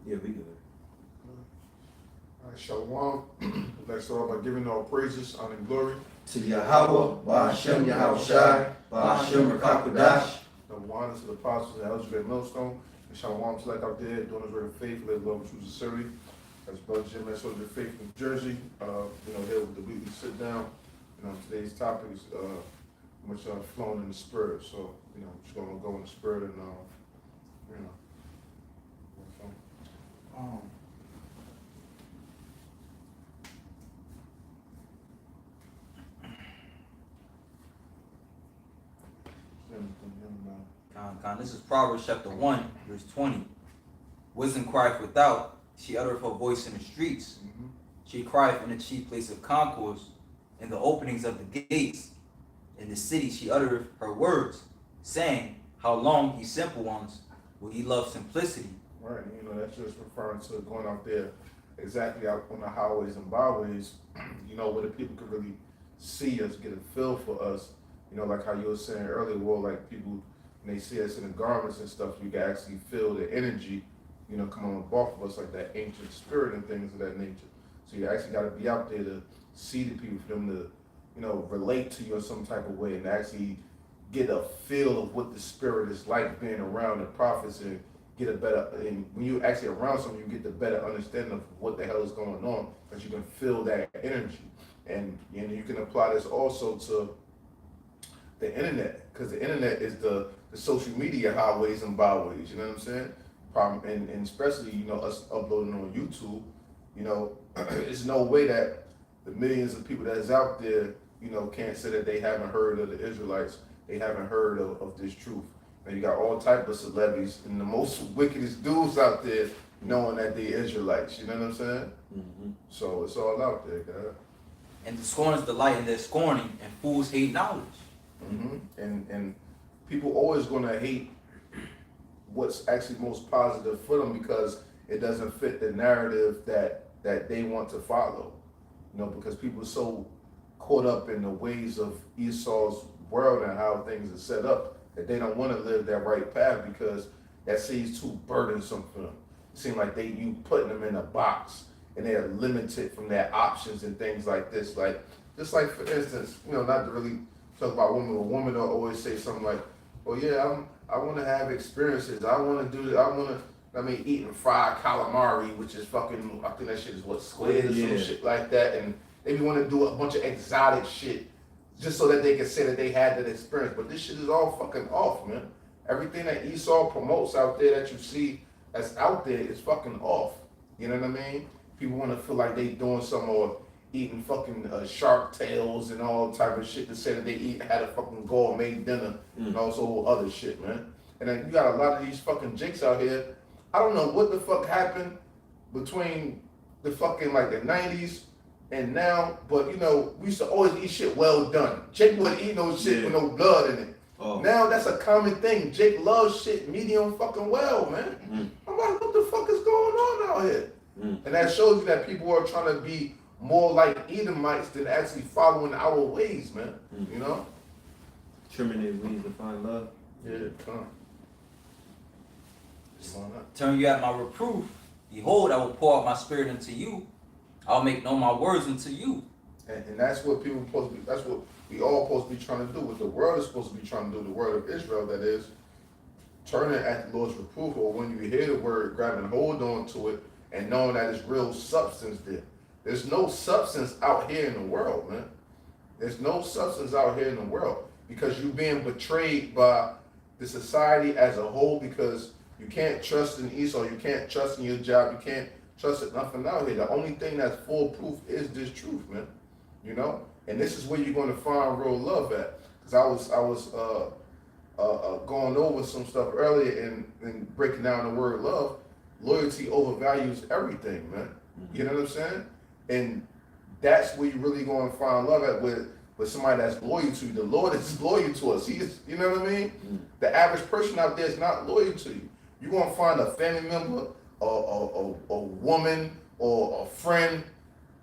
Yeah, we good. All right, Shalom. Let's start by giving all praises, honor, and glory To Yahawah, BaHaSham, Yahawashi, BaHaSham, Qadash. The one to the apostles and elders of GreatMillStone. And Shalom to like out there, doing us very faith, live love, and true sincerity. That's Brother Jim, that's Soldier of Faith from Jersey. Here with the weekly sit down. Today's topic is much flowing in the spirit. So, just gonna go in the spirit and This is Proverbs chapter 1, verse 20. Wisdom crieth without, she uttereth her voice in the streets. She crieth in the chief place of concourse, in the openings of the gates. In the city she uttereth her words, saying, how long, ye simple ones, will ye love simplicity? Right, that's just referring to going out there exactly out on the highways and byways, where the people can really see us, get a feel for us. Like how you were saying earlier, like people, when they see us in the garments and stuff, you can actually feel the energy, coming on off of us, like that ancient spirit and things of that nature. So you actually got to be out there to see the people, for them to, relate to you in some type of way and actually get a feel of what the spirit is like being around the prophets and get a better, and when you actually around someone, you get the better understanding of what the hell is going on, because you can feel that energy. And you can apply this also to the internet, because the internet is the social media highways and byways, you know what I'm saying? And especially, us uploading on YouTube, there's no way that the millions of people that is out there, can't say that they haven't heard of the Israelites, they haven't heard of this truth. And you got all type of celebrities and the most wickedest dudes out there knowing that they Israelites, you know what I'm saying? So it's all out there, God. And the scorners delight in their scorning, and fools hate knowledge. And people always gonna hate what's actually most positive for them because it doesn't fit the narrative that they want to follow. Because people are so caught up in the ways of Esau's world and how things are set up that they don't want to live that right path because that seems too burdensome for them. It seems like you putting them in a box and they are limited from their options and things like this. Just like for instance, not to really talk about women, a woman will always say something like, "Oh yeah, I want to have experiences. I want to do that. Eating fried calamari, which is fucking, I think that shit is what, squid or some shit like that, and they want to do a bunch of exotic shit just so that they can say that they had that experience. But this shit is all fucking off, man. Everything that Esau promotes out there that you see that's out there is fucking off. You know what I mean? People want to feel like they doing something or eating fucking shark tails and all type of shit to say that they had a fucking gourmet dinner and also other shit, man. And then you got a lot of these fucking jakes out here. I don't know what the fuck happened between the fucking like the 90s and now, but we used to always eat shit well done. Jake wouldn't eat no shit with no blood in it. Now that's a common thing. Jake loves shit medium fucking well, man. I'm like, what the fuck is going on out here? And that shows you that people are trying to be more like Edomites than actually following our ways, man. Trimming their weeds to find love. Yeah, come. Turn you at my reproof. Behold, I will pour out my spirit into you. I'll make known my words unto you. And that's what people supposed to be, that's what we all supposed to be trying to do. What the world is supposed to be trying to do, the word of Israel, that is, turning at the Lord's reproof, or when you hear the word, grabbing hold on to it and knowing that it's real substance there. There's no substance out here in the world, man. There's no substance out here in the world because you're being betrayed by the society as a whole, because you can't trust in Esau, you can't trust in your job, you can't trust in nothing out here. The only thing that's foolproof is this truth, man. And this is where you're going to find real love at. Because I was going over some stuff earlier and breaking down the word love. Loyalty overvalues everything, man. You know what I'm saying? And that's where you're really going to find love at with somebody that's loyal to you. The Lord is loyal to us. He is, you know what I mean? The average person out there is not loyal to you. You're going to find a family member, a woman, or a friend.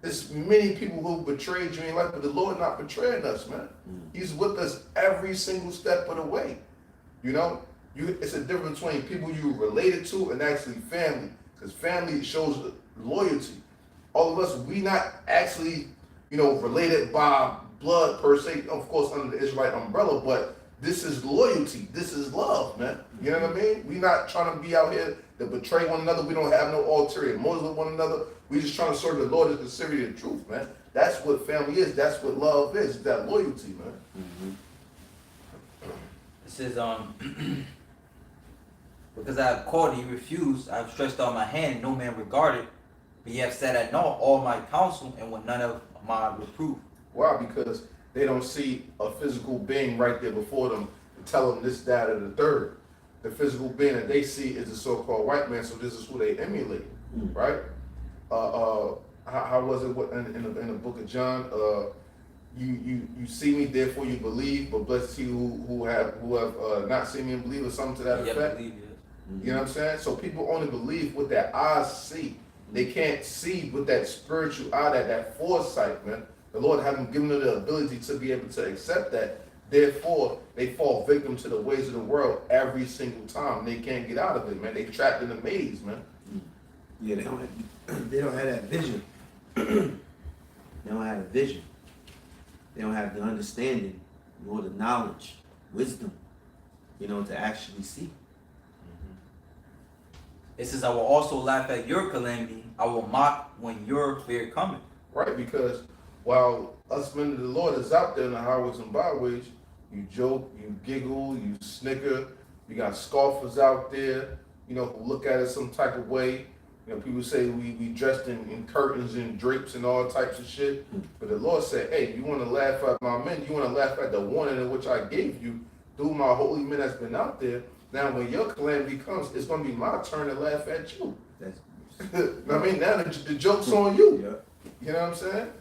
There's many people who betrayed you in life, but the Lord not betraying us, man. He's with us every single step of the way. It's a difference between people you related to and actually family. Because family shows loyalty. All of us, we not actually, related by blood per se, of course, under the Israelite umbrella, but this is loyalty. This is love, man. You know what I mean? We not trying to be out here to betray one another. We don't have no ulterior motives with one another. We just trying to serve the Lord as the sincerity and truth, man. That's what family is. That's what love is. It's that loyalty, man. It says, because I have called and you refused, I have stretched out my hand and no man regarded, but ye have set at naught all my counsel and with none of my reproof. Why? Because they don't see a physical being right there before them to tell them this, that, or the third. The physical being that they see is the so-called white man, so this is who they emulate, right? How was it in the book of John? You see me, therefore you believe, but blessed is he who have not seen me and believe, or something to that effect. Believe, yes. You know what I'm saying? So people only believe what their eyes see. They can't see with that spiritual eye, that foresight, man. The Lord haven't given them the ability to be able to accept that. Therefore, they fall victim to the ways of the world every single time. They can't get out of it, man. They trapped in a maze, man. Yeah, they don't have that vision. They don't have a vision. They don't have the understanding, nor the knowledge, wisdom, to actually see. It says, I will also laugh at your calamity. I will mock when your fear cometh. Right, because while us men of the Lord is out there in the highways and byways, you joke, you giggle, you snicker. You got scoffers out there, who look at it some type of way. People say we dressed in curtains and drapes and all types of shit. But the Lord said, hey, you want to laugh at my men, you want to laugh at the warning in which I gave you through my holy men that's been out there. Now, when your calamity comes, it's going to be my turn to laugh at you. I mean, now the joke's on you. Yeah. You know what I'm saying?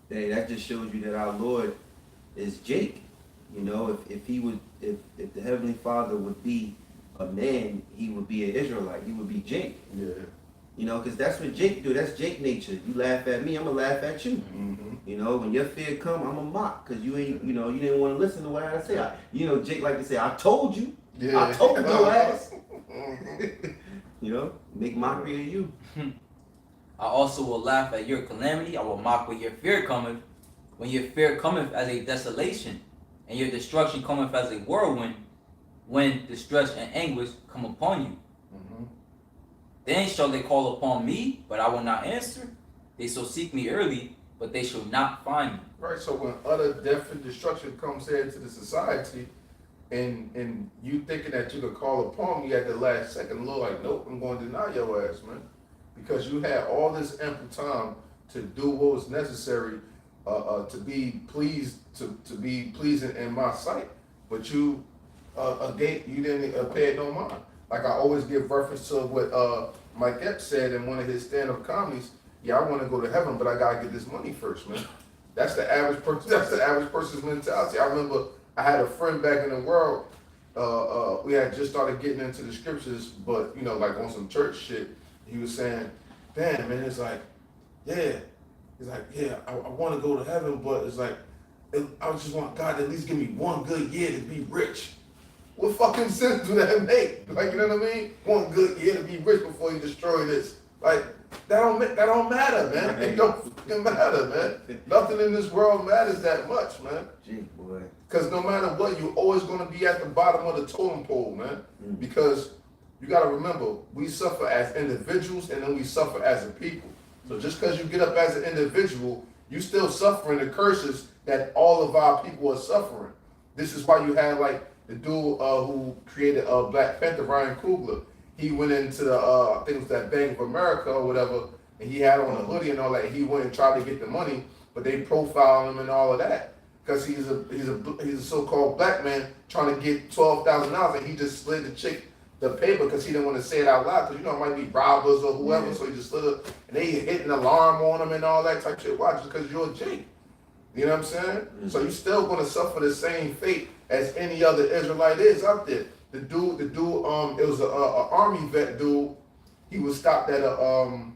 Hey, that just shows you that our Lord is Jake. If the Heavenly Father would be a man, he would be an Israelite. He would be Jake. Yeah. Because that's what Jake do. That's Jake nature. You laugh at me, I'm gonna laugh at you. When your fear come, I'm gonna mock because you ain't, you didn't want to listen to what I say. Jake like to say, I told you. Yeah. I told your ass. Make mockery of you. I also will laugh at your calamity. I will mock when your fear cometh. When your fear cometh as a desolation, and your destruction cometh as a whirlwind, when distress and anguish come upon you. Then shall they call upon me, but I will not answer. They shall seek me early, but they shall not find me. Right, so when utter death and destruction comes here into the society, and you thinking that you could call upon me at the last second, the Lord like, nope, I'm going to deny your ass, man. Because you had all this ample time to do what was necessary to be pleased, to be pleasing in my sight. But you didn't pay it no mind. Like I always give reference to what Mike Epps said in one of his stand-up comedies. Yeah, I want to go to heaven, but I gotta get this money first, man. That's the average person. That's the average person's mentality. I remember I had a friend back in the world. We had just started getting into the scriptures, but like on some church shit. He was saying, "Damn, man, it's like, yeah." He's like, "Yeah, I want to go to heaven, but it's like, I just want God to at least give me one good year to be rich." What fucking sense do that make? Like, you know what I mean? One good year to be rich before you destroy this. Like, that don't matter, man. It don't fucking matter, man. Nothing in this world matters that much, man. Gee, boy. Because no matter what, you're always going to be at the bottom of the totem pole, man. Because you got to remember, we suffer as individuals and then we suffer as a people. So just because you get up as an individual, you still suffering the curses that all of our people are suffering. This is why you had like the dude who created Black Panther, Ryan Coogler. He went into the I think it was that Bank of America or whatever, and he had on a hoodie and all that. He went and tried to get the money, but they profiled him and all of that because he's a so-called black man trying to get $12,000, and he just slid the chick the paper because he didn't want to say it out loud because it might be robbers or whoever. Yeah. So he just slid it, and they hit an alarm on him and all that type of shit. Why? Just because you're a Jake. You know what I'm saying? Mm-hmm. So you're still going to suffer the same fate as any other Israelite is out there. The dude, it was a army vet dude. He was stopped at a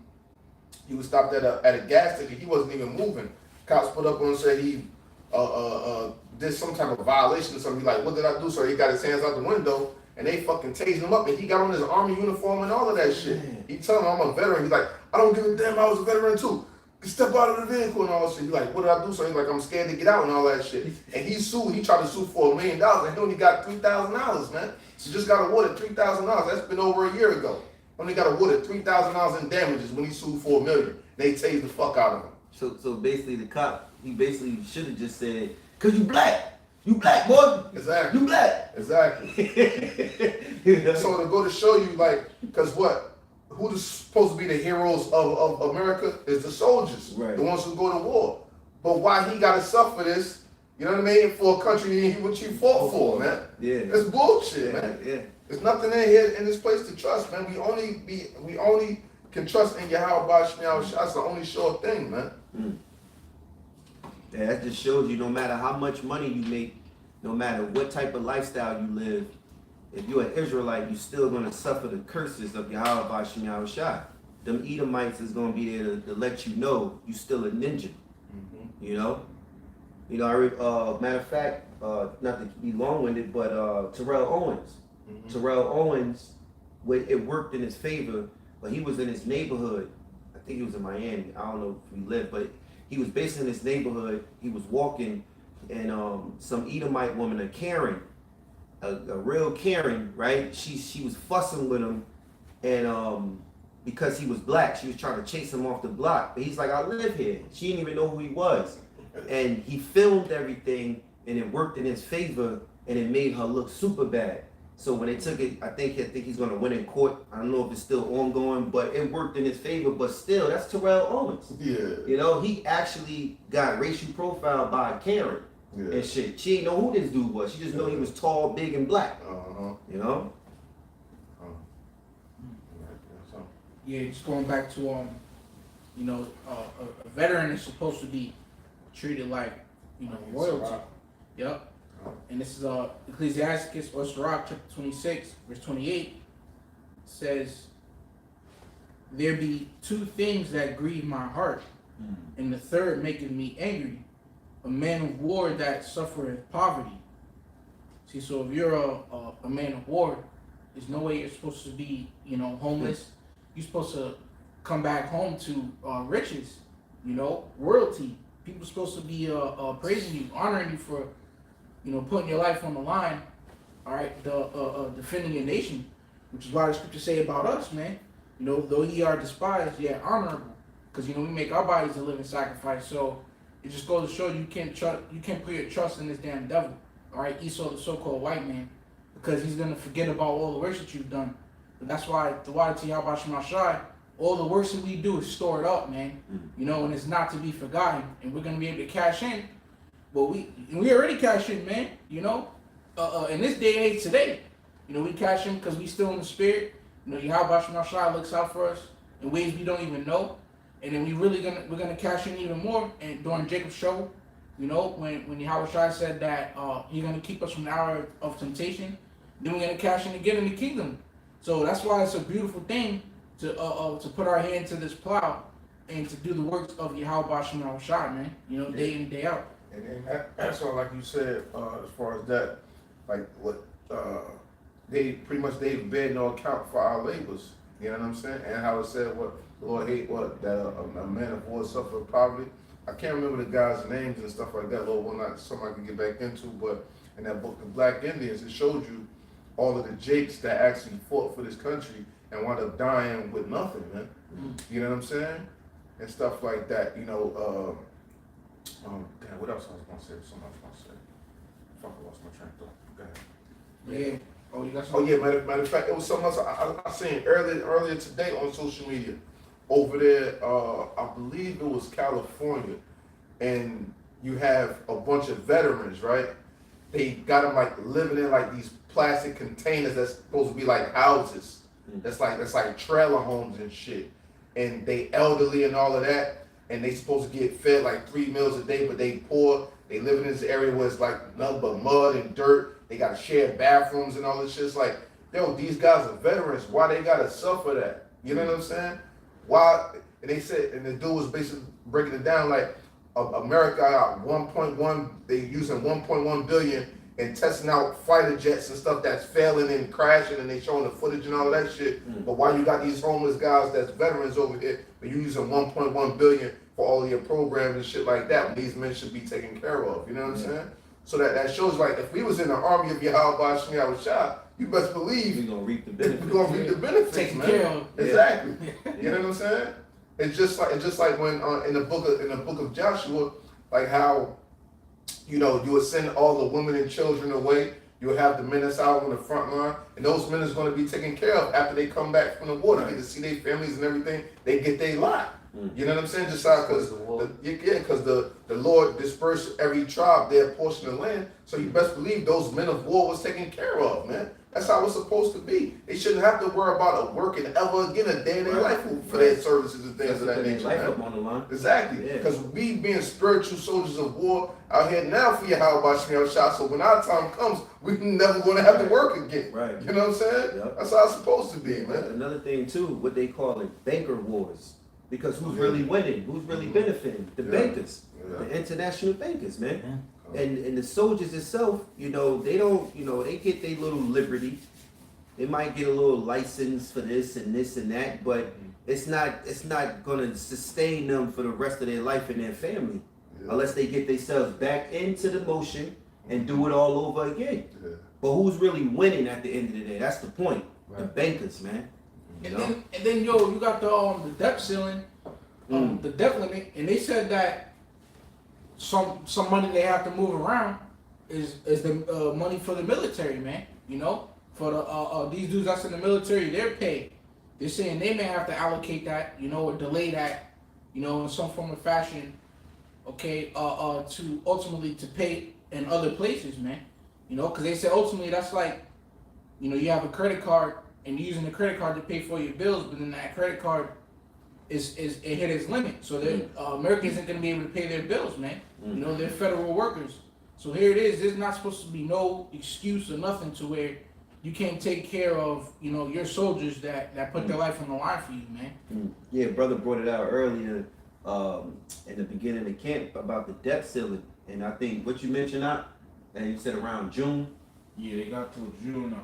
gas station. He wasn't even moving. Cops put up on and said he did some type of violation or something. He like, what did I do? So he got his hands out the window and they fucking tased him up, and he got on his army uniform and all of that shit. Man. He telling him I'm a veteran. He's like, I don't give a damn, I was a veteran too. Step out of the vehicle and all that shit. He's like, what did I do? So he's like, I'm scared to get out and all that shit. And he tried to sue for $1 million, and he only got $3,000, man. So just got awarded $3,000. That's been over a year ago. Only got awarded $3,000 in damages when he sued for $1 million. They tased the fuck out of him. So basically the cop, he basically should have just said, cause you black. You black, boy. Exactly. You black. Exactly. You know? So to go to show you, like, cause what? Who's supposed to be the heroes of America is the soldiers, Right. the ones who go to war. But why he gotta suffer this, you know what I mean, for a country what you fought for, man. Yeah. It's bullshit, Yeah, man. yeah. There's nothing in here in this place to trust, man. We only can trust in Yahawashi. That's the only sure thing, man. Yeah, that just shows you no matter how much money you make, no matter what type of lifestyle you live, if you're an Israelite, you're still going to suffer the curses of Yahawashi. Them Edomites is going to be there to let you know you still a ninja. You know? You know, matter of fact, not to be long-winded, but Terrell Owens. Terrell Owens, it worked in his favor, but he was in his neighborhood. I think he was in Miami. I don't know if he lived, but he was based in his neighborhood. He was walking, and some Edomite woman, a Karen, a real Karen, right? She was fussing with him, and because he was black, she was trying to chase him off the block. But he's like, I live here. She didn't even know who he was, and he filmed everything, and it worked in his favor, and it made her look super bad. So when they took it, I think he's gonna win in court. I don't know if it's still ongoing, but it worked in his favor. But still, that's Terrell Owens. Yeah. You know, he actually got racial profiled by a Karen and shit. She didn't know who this dude was. She just know he was tall, big, and black. You know. Yeah, just going back to you know, a veteran is supposed to be treated like, you know, royalty. Yep. And this is Ecclesiastes or Rawchaa chapter 26, verse 28 says, there be two things that grieve my heart, and the third maketh me angry, a man of war that suffereth poverty. See, so if you're a man of war, there's no way you're supposed to be, you know, homeless. You're supposed to come back home to riches, you know, royalty. People are supposed to be praising you, honoring you for, you know, putting your life on the line, all right, defending your nation, which is why the scriptures say about us, man, you know, though ye are despised, yet honorable, because, you know, we make our bodies a living sacrifice. So it just goes to show you can't put your trust in this damn devil, all right, Esau, the so-called white man, because he's going to forget about all the works that you've done. But that's why the water to Yahawashi, all the works that we do is stored up, man, you know, and it's not to be forgotten, and we're going to be able to cash in. But we already cash in, man, you know, in this day and age today, you know, we cash in because we still in the spirit. You know, Yahawashi looks out for us in ways we don't even know. And then we're gonna cash in even more. And during Jacob's show, you know, when Yahawashi said that he's gonna keep us from the hour of temptation, then we're gonna cash in again in the kingdom. So that's why it's a beautiful thing to put our hand to this plow and to do the works of Yahawashi, man, you know, day in and day out. And that's all, like you said, as far as that, like what they pretty much they've been no account for our labors. You know what I'm saying? And how it said what the Lord hate that a man of war suffered poverty. I can't remember the guys' names and stuff like that. Lord will not something I can get back into, but in that book, The Black Indians, it showed you all of the Jakes that actually fought for this country and wound up dying with nothing, man. You know what I'm saying? And stuff like that. You know. Damn, what else I was gonna say? Something else I was gonna say. Fuck, I lost my train of thought. Go ahead. Yeah. Oh, you got Oh something? yeah, matter of fact, it was something else I seen earlier today on social media. Over there, I believe it was California, and you have a bunch of veterans, right? They got them like living in like these plastic containers that's supposed to be like houses. That's like trailer homes and shit. And they elderly and all of that, and they supposed to get fed like 3 meals a day, but they poor. They live in this area where it's like nothing but mud and dirt. They gotta share bathrooms and all this shit. It's like, yo, these guys are veterans. Why they gotta suffer that? You know what I'm saying? Why? And they said, and the dude was basically breaking it down like, America got 1.1. They using 1.1 billion and testing out fighter jets and stuff that's failing and crashing, and they showing the footage and all that shit. But why you got these homeless guys that's veterans over here, but you using 1.1 billion for all of your programs and shit like that, when these men should be taken care of. You know what I'm saying? So that shows, like, if we was in the army of Yahawah, Yahawashi, you best believe We're gonna reap the benefits. we're gonna reap the benefits, Taken man. care of. Exactly. You know what I'm saying? It's just like when in the book of Joshua, like how, you know, you would send all the women and children away. You would have the men that's out on the front line, and those men is going to be taken care of after they come back from the war. They get to see their families and everything. They get their lot. You know what I'm saying? Just how, because the Lord dispersed every tribe their portion of land. So you best believe those men of war was taken care of, man. That's how it's supposed to be. They shouldn't have to worry about working ever again a day in their life for their services and things of that nature. Life up on the line. Exactly. Because we being spiritual soldiers of war out here now for Yahawah, so when our time comes, we never going to have to work again. Right. You know what I'm saying? Yep. That's how it's supposed to be, man. Another thing too, what they call it, banker wars. Because who's really winning? Who's really benefiting? The bankers, the international bankers, man. And the soldiers itself, you know, they don't, you know, they get their little liberty. They might get a little license for this and that, but it's not gonna sustain them for the rest of their life and their family, unless they get themselves back into the motion and do it all over again. But who's really winning at the end of the day? That's the point. The bankers, man. And then yo, you got the debt ceiling, the debt limit, and they said that some money they have to move around is the money for the military, man. You know, for the these dudes that's in the military, they're paid. They're saying they may have to allocate that, you know, or delay that, you know, in some form or fashion, okay, to ultimately to pay in other places, man. You know, because they said ultimately that's like, you know, you have a credit card and you're using the credit card to pay for your bills, but then that credit card is it hit its limit. So that Americans isn't going to be able to pay their bills, man. You know, they're federal workers. So here it is. There's not supposed to be no excuse or nothing to where you can't take care of, you know, your soldiers that put their life on the line for you, man. Yeah, brother brought it out earlier in the beginning of the camp about the debt ceiling. And I think what you mentioned out, and you said around June. Yeah, they got till June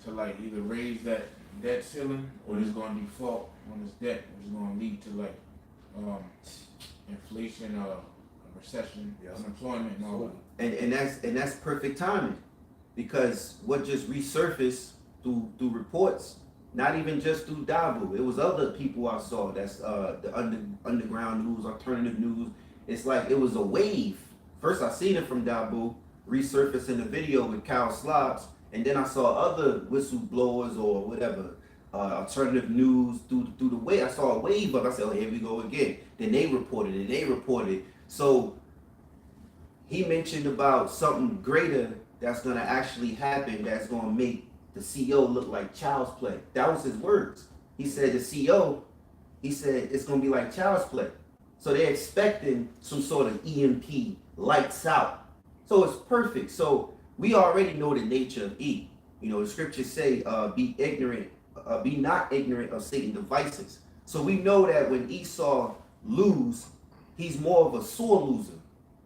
to like either raise that debt ceiling or it's going to default on this debt, which is going to lead to like inflation, recession, unemployment, and all that. And that's perfect timing, because what just resurfaced through reports, not even just through Dabu, it was other people I saw. That's the underground news, alternative news. It's like it was a wave. First I seen it from Dabu resurfacing the video with Kyle Slobbs, and then I saw other whistleblowers or whatever, alternative news through the way. I saw a wave of. I said, oh, here we go again. Then they reported it. So he mentioned about something greater that's gonna actually happen. That's gonna make the CO look like child's play. That was his words. He said the CO. He said it's gonna be like child's play. So they're expecting some sort of EMP, lights out. So it's perfect. So we already know the nature of E. You know, the scriptures say, be not ignorant of Satan's devices. So we know that when Esau lose, he's more of a sore loser.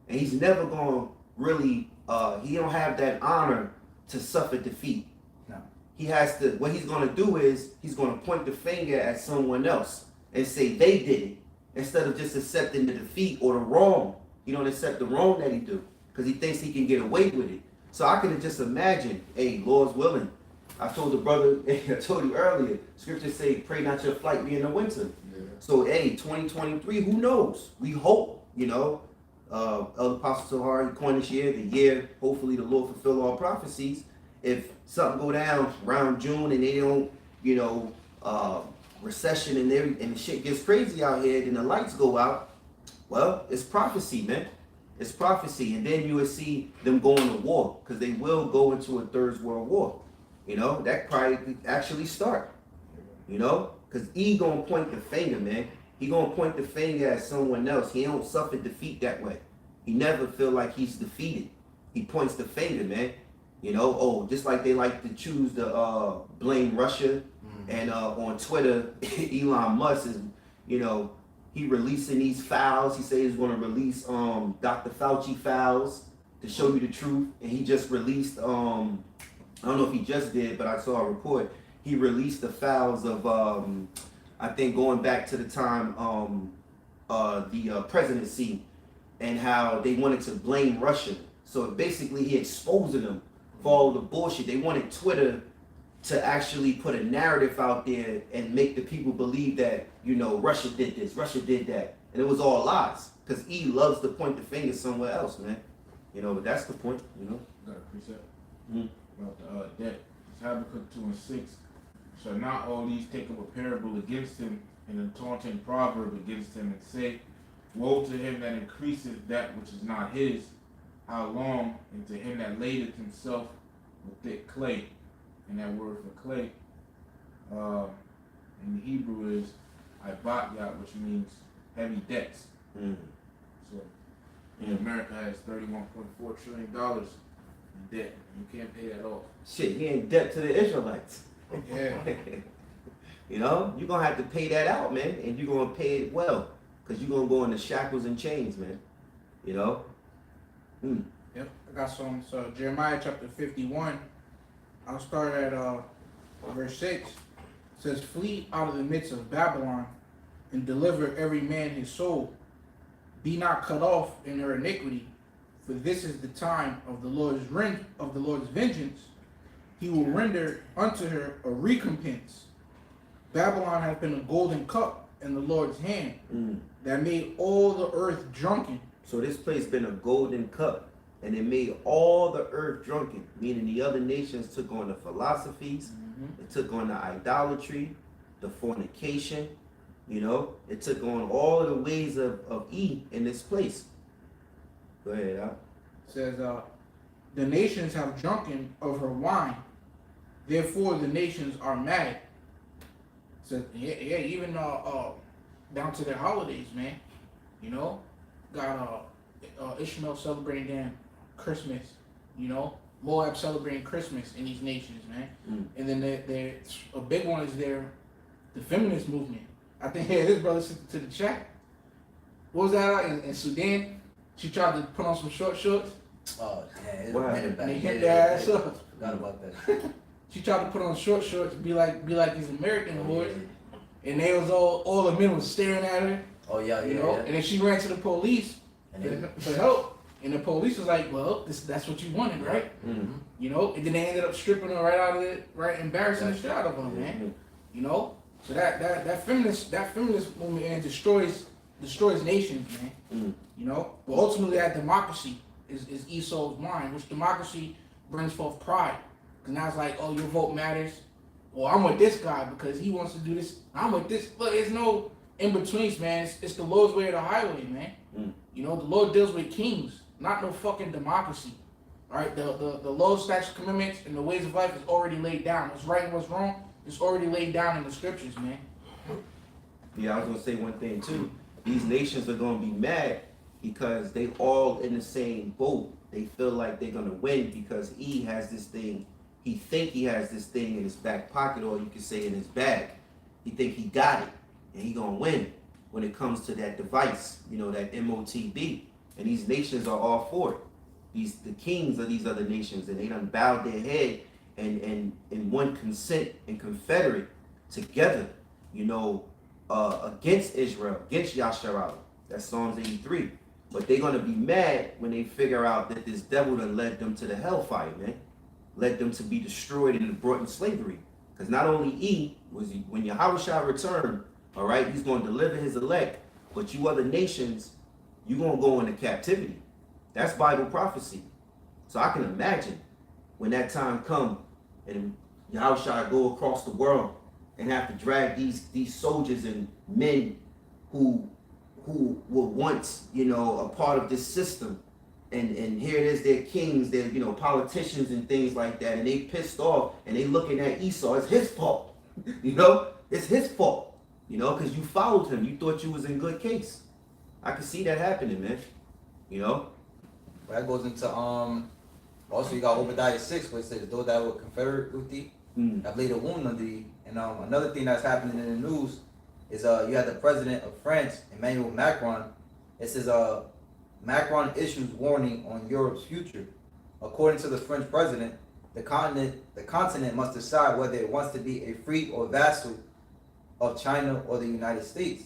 And he's never going to really, he don't have that honor to suffer defeat. No. He has to, what he's going to do is, he's going to point the finger at someone else and say they did it, instead of just accepting the defeat or the wrong. He don't accept the wrong that he do, because he thinks he can get away with it. So I could just imagine, hey, Lord's willing. I told the brother, I told you earlier, scriptures say, pray not your flight be in the winter. So, hey, 2023, who knows? We hope, you know. Elder Apostle Sahari coined this year, the year, hopefully the Lord fulfill all prophecies. If something go down around June and they don't, you know, recession and the shit gets crazy out here, then the lights go out, well, it's prophecy, man. It's prophecy. And then you will see them going to war, because they will go into a third world war. You know, that probably could actually start. You know, because he gonna point the finger, man. He gonna point the finger at someone else. He don't suffer defeat that way. He never feel like he's defeated. He points the finger, man. You know, oh, just like they like to choose to blame Russia. And on Twitter, Elon Musk is, you know, he releasing these files. He says he's going to release Dr. Fauci files to show you the truth, and he just released. I don't know if he just did, but I saw a report. He released the files of I think going back to the time the presidency and how they wanted to blame Russia. So basically, he exposing them for all the bullshit. They wanted Twitter to actually put a narrative out there and make the people believe that, you know, Russia did this, Russia did that. And it was all lies. Because E loves to point the finger somewhere else, man. You know, but that's the point, you know. Got a precept Mhm. about the debt. It's Habakkuk 2:6. Shall not all these take up a parable against him and a taunting proverb against him and say, woe to him that increaseth that which is not his, how long, and to him that ladeth himself with thick clay. And that word for clay in Hebrew is ibatyat, which means heavy debts. Mm. So, America has $31.4 trillion in debt. You can't pay that off. Shit, he in debt to the Israelites. Yeah. You know, you're going to have to pay that out, man. And you're going to pay it well. Because you're going to go into shackles and chains, man. You know? Mm. Yep. I got some. So Jeremiah chapter 51. I'll start at verse 6. It says, flee out of the midst of Babylon and deliver every man his soul. Be not cut off in her iniquity, for this is the time of the Lord's vengeance. He will render unto her a recompense. Babylon hath been a golden cup in the Lord's hand, that made all the earth drunken. So this place been a golden cup, and it made all the earth drunken, meaning the other nations took on the philosophies, it took on the idolatry, the fornication, you know, it took on all of the ways of E in this place. Go ahead, Al. It says, the nations have drunken of her wine, therefore the nations are mad. So yeah, even down to their holidays, man. You know, got Ishmael celebrating damn Christmas. You know, Moab celebrating Christmas in these nations, man. And then a big one is the feminist movement. I think this brother sent to the chat. What was that in Sudan? She tried to put on some short shorts. Oh, yeah, it's What a minute happened? back. And they Yeah, hit yeah, their yeah, ass yeah. up. Forgot about that. She tried to put on short shorts, be like these American boys, Yeah. and they was all the men was staring at her. Oh, yeah, You yeah, know, yeah. and then she ran to the police And then, for help, and the police was like, "Well, that's what you wanted, right?" You know, and then they ended up stripping her right out of it, right, embarrassing the shit out of her, man. You know, so that feminist movement, man, destroys nations, man. You know, but ultimately that democracy is Esau's mind, which democracy brings forth pride, because now it's like, oh, your vote matters. Well, I'm with this guy because he wants to do this. I'm with this. Look, there's no in betweens, man. It's the Lord's way or the highway, man. You know, the Lord deals with kings, not no fucking democracy. All right, the law, statutes, commandments, and the ways of life is already laid down. What's right and what's wrong is already laid down in the scriptures, man. Yeah, I was gonna say one thing too. These nations are gonna be mad because they all in the same boat. They feel like they're gonna win because E has this thing. He think he has this thing in his back pocket, or you could say in his bag. He think he got it, and he gonna win when it comes to that device, you know, that MOTB. And these nations are all for it. The kings of these other nations, and they done bowed their head and in one consent and confederate together, you know, against Israel, against Yahawah. That's Psalms 83. But they're gonna be mad when they figure out that this devil done led them to the hellfire, man. Led them to be destroyed and brought in slavery. Because not only when Yahawashi returned, all right, he's gonna deliver his elect, but you other nations, you're gonna go into captivity. That's Bible prophecy. So I can imagine when that time come and Yahawashi go across the world and have to drag these soldiers and men who were once, you know, a part of this system, and here it is, they're kings, they're, you know, politicians and things like that, and they pissed off and they looking at Esau. It's his fault, you know, it's his fault, you know, because you followed him, you thought you was in good case. I can see that happening, man, you know. Well, that goes into also you got Obadiah 6, where it says those that were confederate with thee have laid a wound on thee. And another thing that's happening in the news is you had the president of France, Emmanuel Macron. It says Macron issues warning on Europe's future. According to the French president, the continent must decide whether it wants to be a free or vassal of China or the United States.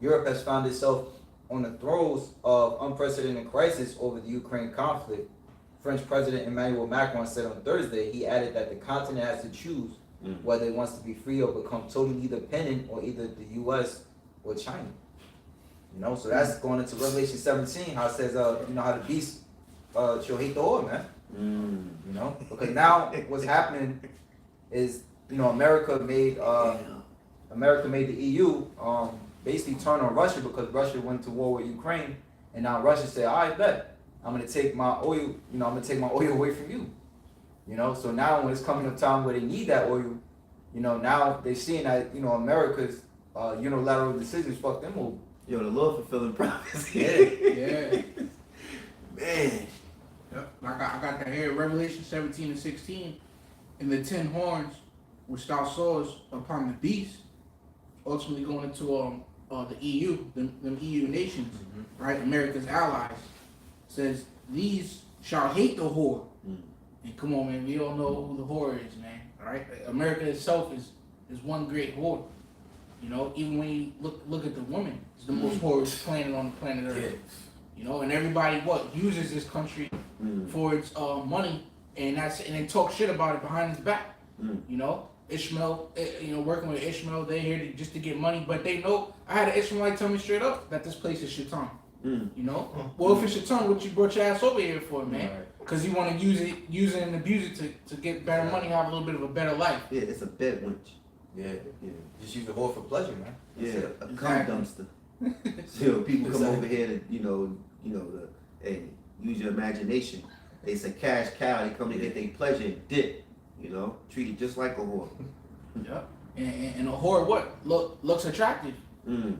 Europe has found itself on the throes of unprecedented crisis over the Ukraine conflict. French President Emmanuel Macron said on Thursday, he added that the continent has to choose whether it wants to be free or become totally dependent on either the U.S. or China. You know, so that's going into Revelation 17, how it says, you know, how the beast shall hate the whore, man. You know, because now what's happening is, you know, America made the EU basically turn on Russia because Russia went to war with Ukraine, and now Russia said, "I bet I'm gonna take my oil, you know, I'm gonna take my oil away from you." You know, so now when it's coming a time where they need that oil, you know, now they're seeing that, you know, America's unilateral decisions fuck them over. Yo, the Lord fulfilling prophecy. Yeah. Man. Yep. I got that here, Revelation 17 and 16. And the 10 horns which thou sawest upon the beast, ultimately going into the EU, them EU nations, right? America's allies, says these shall hate the whore. And come on, man, we all know who the whore is, man. All right, America itself is one great whore. You know, even when you look at the woman, it's the most whorish planet on the planet Earth. Yeah. You know, and everybody uses this country for its money, and they talk shit about it behind his back. You know, Ishmael, you know, working with Ishmael, they're here just to get money, but they know. I had an Ishmaelite tell me straight up that this place is shaitan. You know, well, if it's shaitan, what you brought your ass over here for, man? Because you want to use it and abuse it to get better money, have a little bit of a better life. Yeah, it's a bed winch. Yeah. Just use the whore for pleasure, man. Yeah, That's it. a cum dumpster. So people come over here to, hey, use your imagination. It's a cash cow. They come to get their pleasure and dip. You know, treat it just like a whore. Yeah. And a whore, looks attractive.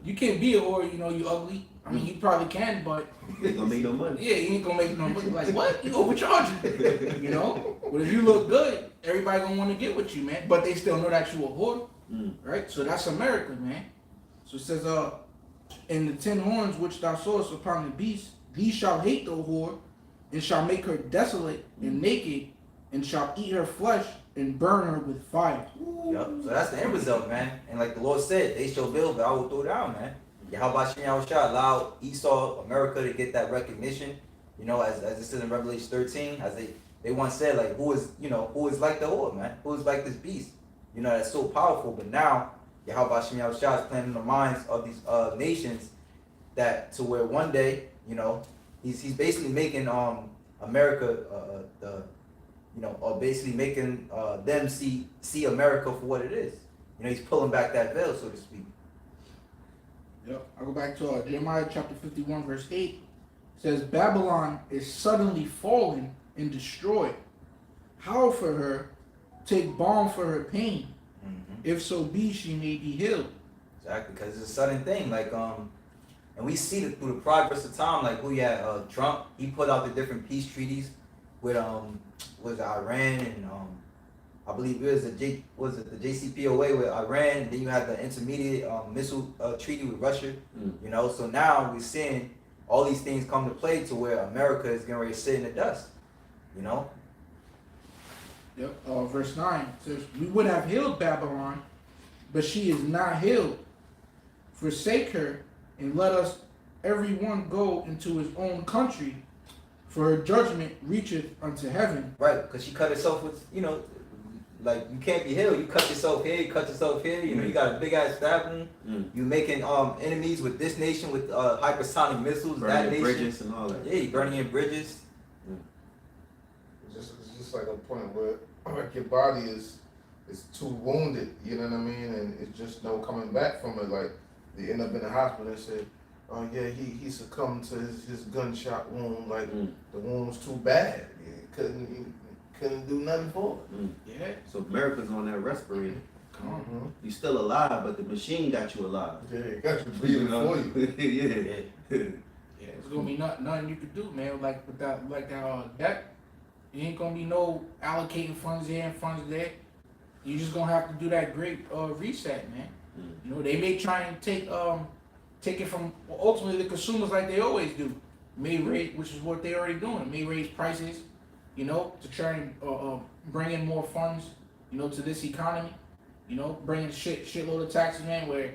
You can't be a whore, you know, you ugly. I mean, you probably can, but You ain't gonna make no money. yeah, you ain't gonna make no money. Like, what? You overcharging, you know? But if you look good, everybody gonna want to get with you, man. But they still know that you a whore, right? So that's America, man. So it says, in the 10 horns which thou sawest upon the beast, these shall hate the whore, and shall make her desolate and naked, and shall eat her flesh and burn her with fire. Yep. So that's the end result, man. And like the Lord said, they shall build, but I will throw down, man. Yahawashi Yahawashi allowed Esau, America, to get that recognition. You know, as it says in Revelation 13, as they once said, like, who is like the whore, man? Who is like this beast? You know, that's so powerful. But now, Yahawashi Yahawashi is planting in the minds of these nations that to where one day, you know, he's basically making America or basically making them see America for what it is. You know, he's pulling back that veil, so to speak. Yep. I'll go back to Jeremiah chapter 51, verse 8. It says, Babylon is suddenly fallen and destroyed. Howl for her, take balm for her pain. If so be she may be healed. Exactly, because it's a sudden thing. Like, and we see it through the progress of time. Like, who you had Trump, he put out the different peace treaties with was Iran and I believe it was the JCPOA with Iran, and then you had the intermediate missile treaty with Russia. You know, so now we're seeing all these things come to play to where America is getting ready to sit in the dust. You know. Yep. Verse 9 says, we would have healed Babylon, but she is not healed. Forsake her, and let us every one go into his own country, for her judgment reacheth unto heaven. Right, because she cut herself with, you know, like, you can't be healed. You cut yourself here, you cut yourself here. You know, you got a big ass stab wound. You making enemies with this nation with hypersonic missiles. Burning that nation, bridges and all that. Yeah, you burning in bridges. It's just like a point where like your body is too wounded, you know what I mean, and it's just no coming back from it. Like they end up in the hospital and say, oh yeah, he succumbed to his gunshot wound. Like the wound was too bad. He couldn't do nothing for it. Yeah. So America's on that respirator. Come on. You still alive, but the machine got you alive. Yeah, it got you breathing for you. Yeah. Yeah, it's gonna be nothing you could do, man. Like with that, that, you ain't gonna be no allocating funds here and funds there. You just gonna have to do that great reset, man. You know, they may try and take it from ultimately the consumers like they always do. may raise, which is what they already doing, may raise prices, you know, to try and bring in more funds, you know, to this economy, you know, bringing shitload of taxes, man. Where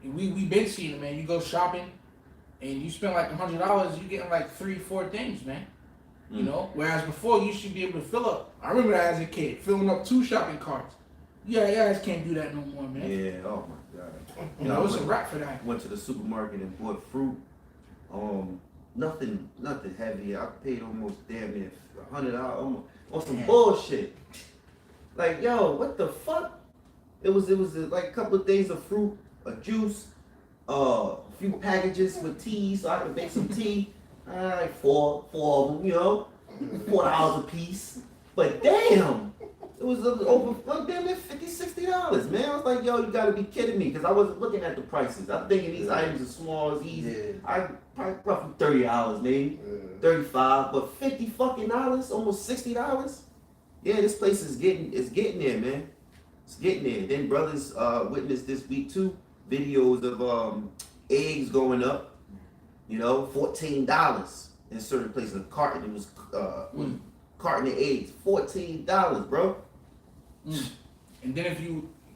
we been seeing it, man. You go shopping and you spend like $100, you getting like 3-4 things, man. You know, whereas before you should be able to fill up. I remember that as a kid, filling up 2 shopping carts. Yeah, you guys can't do that no more, man. Yeah, oh my God. You know, it's a wrap for that. Went to the supermarket and bought fruit. Nothing heavy. I paid almost damn near $100 on some bullshit. Like, yo, what the fuck? It was like a couple of things of fruit, a juice, a few packages with tea, so I could make some tea. Like four of them, you know, $4 a piece. But damn, it was over like damn near $50-$60, man. I was like, yo, you gotta be kidding me, because I wasn't looking at the prices. I'm thinking these items are small, as easy. Yeah. I probably roughly $30 maybe, $35, but $50 fucking dollars, almost $60. Yeah, this place is getting there, man. It's getting there. Then brothers witnessed this week too videos of eggs going up. You know, $14 in certain places. A carton, it was carton of eggs, $14, bro. And then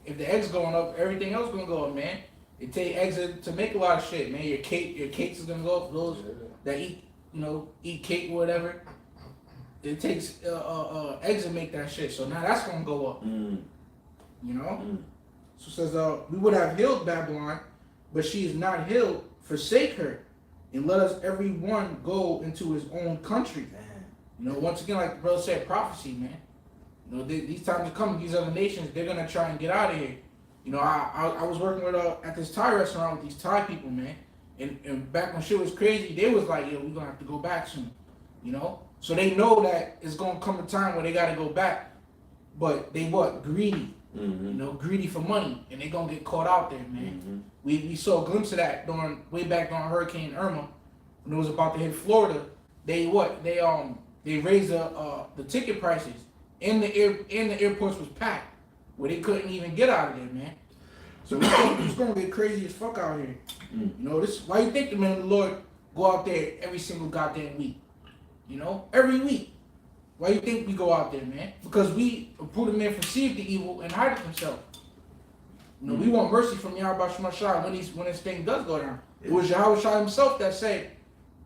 if the eggs going up, everything else gonna go up, man. It take eggs to make a lot of shit, man. Your cakes is gonna go up. Those that eat cake or whatever. It takes eggs to make that shit. So now that's gonna go up. You know. So it says we would have healed Babylon, but she is not healed. Forsake her. And let us every one go into his own country. You know, once again, like the brother said, prophecy, man. You know, these times are coming. These other nations, they're gonna try and get out of here. You know, I was working with at this Thai restaurant with these Thai people, man. And back when shit was crazy, they was like, yo, we're gonna have to go back soon. You know, so they know that it's gonna come a time where they gotta go back. But they greedy. You know, greedy for money, and they gonna get caught out there, man. We saw a glimpse of that way back during Hurricane Irma, when it was about to hit Florida. They raised the ticket prices, and the airports was packed, where they couldn't even get out of there, man. So it's gonna get crazy as fuck out here. You know, this why you think the men of the Lord go out there every single goddamn week. You know, every week. Why you think we go out there, man? Because we prudent men perceive the evil and hide it themselves. You know, we want mercy from Yahawashi when this thing does go down. It was Yahawashi himself that said,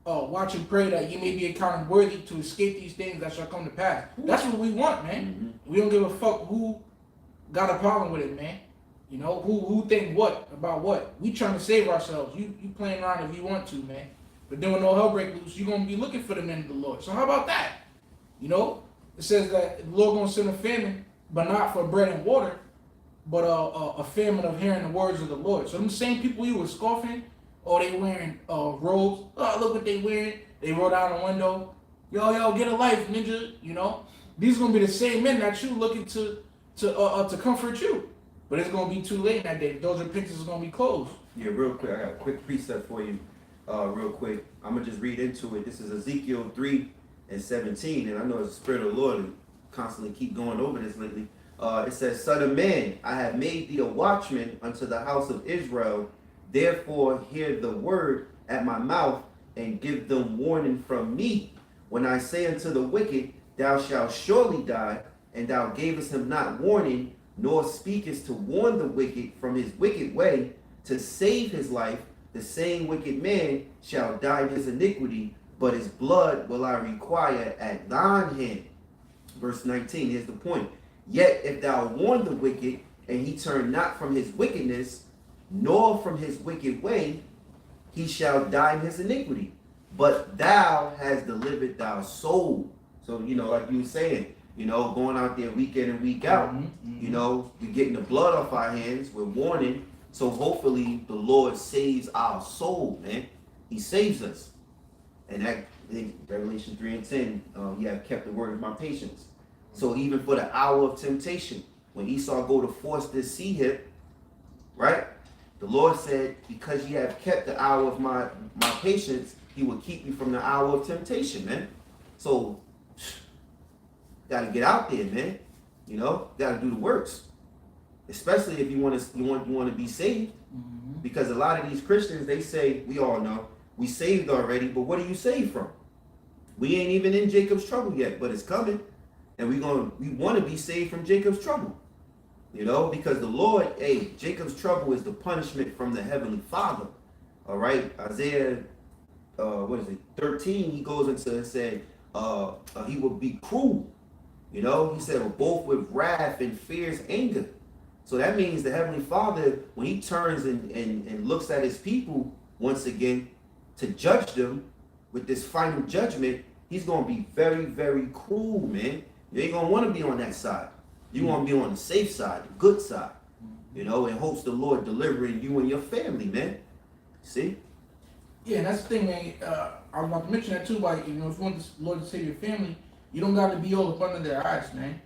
watch and pray that you may be accounted worthy to escape these things that shall come to pass. That's what we want, man. We don't give a fuck who got a problem with it, man. You know, who think what about what. We trying to save ourselves. You playing around if you want to, man. But then when no hell break loose, you're going to be looking for the men of the Lord. So how about that? You know, it says that the Lord gonna send a famine, but not for bread and water, but a famine of hearing the words of the Lord. So them same people you were scoffing, or they wearing robes. Oh, look what they wearing. They roll down the window. Yo, get a life, ninja. You know, these gonna be the same men that you looking to comfort you. But it's gonna be too late that day. Those repentance is gonna be closed. Yeah, real quick, I got a quick precept for you. Real quick, I'm gonna just read into it. This is Ezekiel 3:17, and I know it's the Spirit of the Lord and constantly keep going over this lately. It says, Son of man, I have made thee a watchman unto the house of Israel. Therefore hear the word at my mouth, and give them warning from me. When I say unto the wicked, thou shalt surely die, and thou gavest him not warning, nor speakest to warn the wicked from his wicked way, to save his life, the same wicked man shall die in his iniquity, but his blood will I require at thine hand. Verse 19, here's the point. Yet if thou warn the wicked, and he turn not from his wickedness, nor from his wicked way, he shall die in his iniquity. But thou hast delivered thy soul. So, you know, like you were saying, you know, going out there week in and week out, you know, we're getting the blood off our hands, we're warning. So hopefully the Lord saves our soul, man. He saves us. And that, Revelation 3:10, you have kept the word of my patience. So even for the hour of temptation, when Esau go to force this sea hip, right? The Lord said, because you have kept the hour of my patience, he will keep you from the hour of temptation, man. So, gotta get out there, man. You know, gotta do the works. Especially if you want to be saved. Because a lot of these Christians, they say, we all know, We saved already, but what are you saved from? We ain't even in Jacob's trouble yet, but it's coming. And we want to be saved from Jacob's trouble. You know, because the Lord, hey, Jacob's trouble is the punishment from the Heavenly Father. All right, Isaiah, 13, he goes into and said, he will be cruel. You know, he said, both with wrath and fierce anger. So that means the Heavenly Father, when he turns and looks at his people once again to judge them with this final judgment, he's going to be very, very cruel, man. You ain't going to want to be on that side. You want to be on the safe side, the good side, you know, in hopes the Lord delivering you and your family, man. See? Yeah, and that's the thing, man. I was about to mention that too. Like, you know, if you want the Lord to save your family, you don't got to be all up under their eyes, man.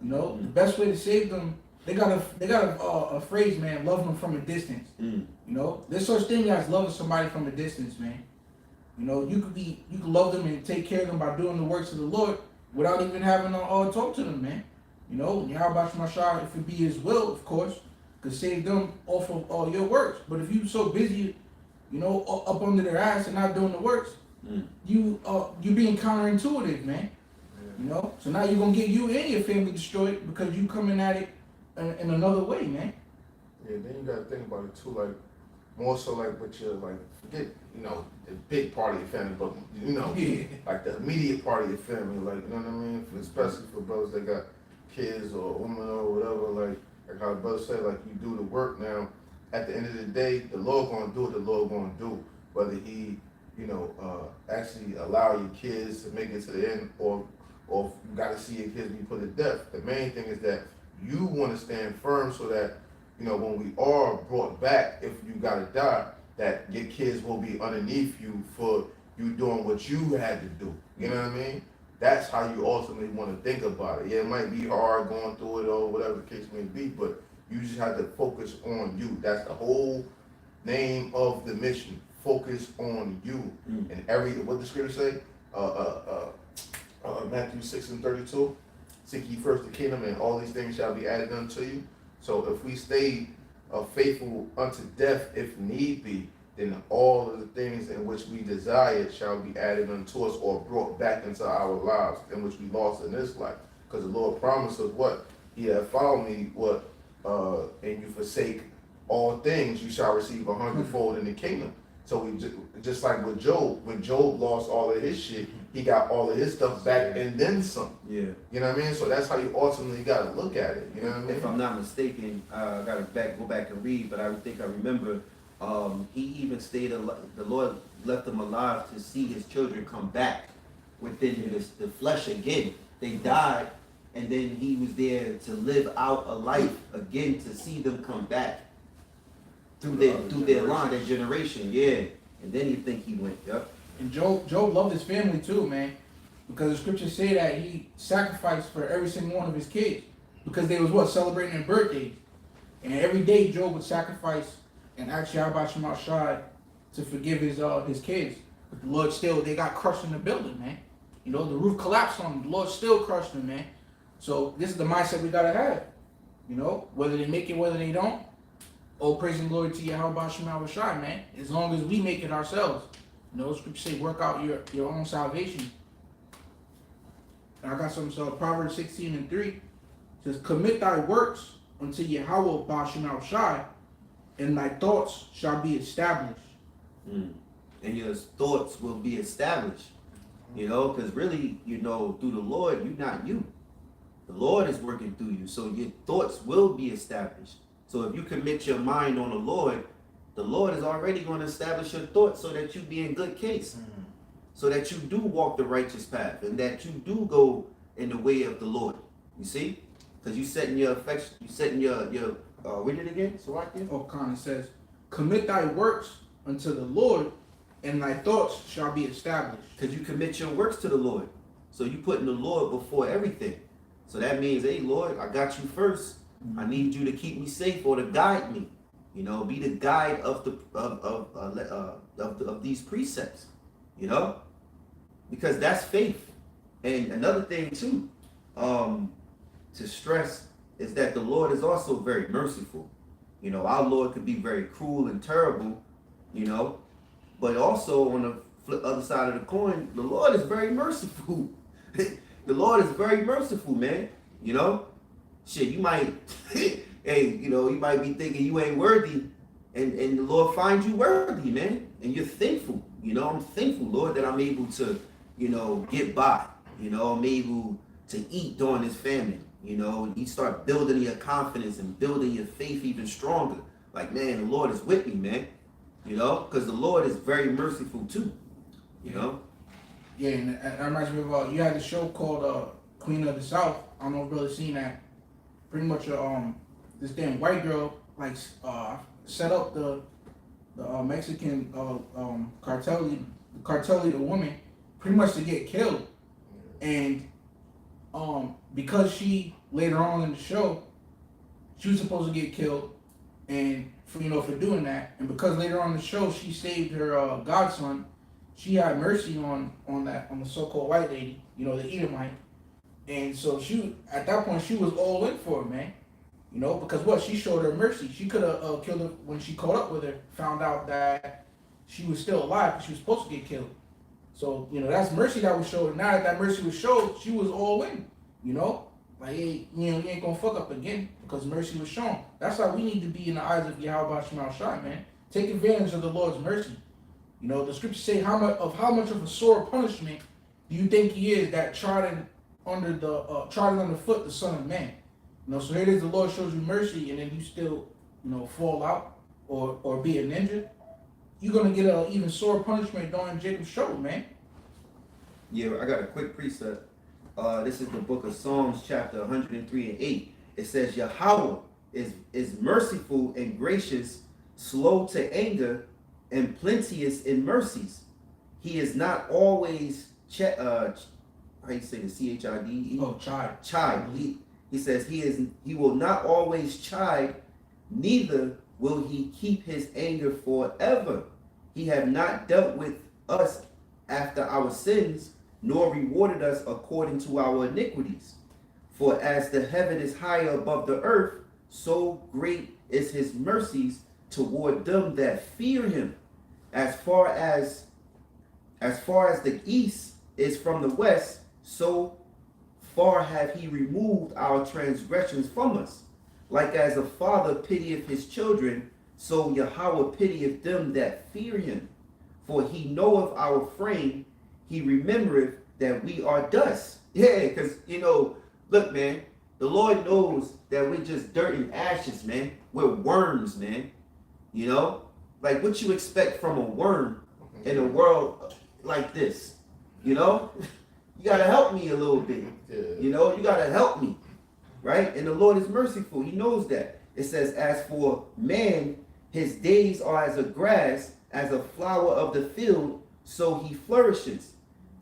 You know, the best way to save them, they got a phrase, man. Love them from a distance. You know, there's such thing as loving somebody from a distance, man. You know, you could love them and take care of them by doing the works of the Lord without even having to talk to them, man. You know, Yahawashi, if it be His will, of course, could save them off of all your works. But if you so busy, you know, up under their ass and not doing the works, you being counterintuitive, man. You know, so now you're gonna get you and your family destroyed because you coming at it in another way, man. Yeah, then you gotta think about it too, like more so like with your forget, you know, the big part of your family, but you know, like the immediate part of your family, like, you know what I mean? Especially for brothers that got kids or women or whatever, like how the brother said, like you do the work now. At the end of the day, the Lord gonna do what the Lord gonna do, whether He, you know, actually allow your kids to make it to the end, or you got to see your kids be put to death. The main thing is that you want to stand firm so that, you know, when we are brought back, if you got to die, that your kids will be underneath you for you doing what you had to do. You know what I mean? That's how you ultimately want to think about it. Yeah, it might be hard going through it or whatever the case may be, but you just have to focus on you. That's the whole name of the mission. Focus on you. And what the scripture say? Matthew 6:32, seek ye first the kingdom, and all these things shall be added unto you. So if we stay faithful unto death, if need be, then all of the things in which we desire shall be added unto us or brought back into our lives, in which we lost in this life. Because the Lord promised us what? He hath found me, and you forsake all things, you shall receive 100-fold in the kingdom. So we just like with Job, when Job lost all of his shit, he got all of his stuff back and then some. Yeah. You know what I mean? So that's how you ultimately got to look at it. You know what I mean? If I'm not mistaken, I gotta go back and read, but I think I remember he even stated the Lord left him alive to see his children come back within the flesh again. They died, and then he was there to live out a life again to see them come back through their line, their generation. Yeah. And then you think he went, yep. And Job loved his family too, man, because the scriptures say that he sacrificed for every single one of his kids, because they was celebrating their birthdays, and every day Job would sacrifice and ask Yahawashi to forgive his kids. But the Lord still, they got crushed in the building, man. You know, the roof collapsed on them. The Lord still crushed them, man. So this is the mindset we gotta have. You know, whether they make it, whether they don't. Oh, praise and glory to Yahawashi, man. As long as we make it ourselves. You know, scripture say, work out your own salvation. And I got some Proverbs 16:3 says, commit thy works unto Yahawah BaHaSham, and thy thoughts shall be established. And your thoughts will be established. You know, because really, you know, through the Lord, you're not you. The Lord is working through you. So your thoughts will be established. So if you commit your mind on the Lord is already going to establish your thoughts so that you be in good case. So that you do walk the righteous path and that you do go in the way of the Lord. You see? Because you setting your affection, you setting your read it again? So right there? It says, commit thy works unto the Lord, and thy thoughts shall be established. Because you commit your works to the Lord. So you putting the Lord before everything. So that means, hey Lord, I got you first. I need you to keep me safe or to guide me. You know, be the guide of these precepts. You know, because that's faith. And another thing too, to stress is that the Lord is also very merciful. You know, our Lord could be very cruel and terrible. You know, But also on the other side of the coin, the Lord is very merciful. The Lord is very merciful, man. You know, shit, you might, hey, you know, you might be thinking you ain't worthy, and the Lord finds you worthy, man, and you're thankful. You know, I'm thankful, Lord, that I'm able to, you know, get by. You know, I'm able to eat during this famine. You know, you start building your confidence and building your faith even stronger. Like, man, the Lord is with me, man. You know, because the Lord is very merciful too. You know. Yeah, and that reminds me of you had a show called Queen of the South. I don't know if brother seen that. Pretty much this damn white girl like set up the Mexican cartel leader woman pretty much to get killed, and because she later on in the show she was supposed to get killed, and for doing that, and because later on in the show she saved her godson, she had mercy on the so-called white lady, the Edomite, and so she at that point she was all in for it, man. Because she showed her mercy. She could have killed her when she caught up with her, found out that she was still alive because she was supposed to get killed. So, that's mercy that was showed. Now that mercy was showed, she was all in, Like, hey, you ain't going to fuck up again because mercy was shown. That's how we need to be in the eyes of Yahawashi, man. Take advantage of the Lord's mercy. The scriptures say how much of a sore punishment do you think he is that trodden underfoot the Son of Man? So here it is, the Lord shows you mercy, and then you still, fall out or be a ninja. You're gonna get an even sore punishment during Jacob's show, man. Yeah, I got a quick precept. This is the book of Psalms, chapter 103 and 8. It says, Yahawah is merciful and gracious, slow to anger, and plenteous in mercies. He is not always how you say the C-H-I-D-E? Oh, chide. Chide. He says he will not always chide, neither will he keep his anger forever. He have not dealt with us after our sins, nor rewarded us according to our iniquities. For as the heaven is higher above the earth, so great is his mercies toward them that fear him. As far as the east is from the west, so far have he removed our transgressions from us. Like as a father pitieth his children, so Yahawah pitieth them that fear him. For he knoweth our frame, he remembereth that we are dust. Yeah, because, look, man, the Lord knows that we're just dirt and ashes, man. We're worms, man. Like what you expect from a worm in a world like this, You got to help me a little bit. You got to help me. Right? And the Lord is merciful. He knows that. It says, as for man, his days are as a grass, as a flower of the field, so he flourishes.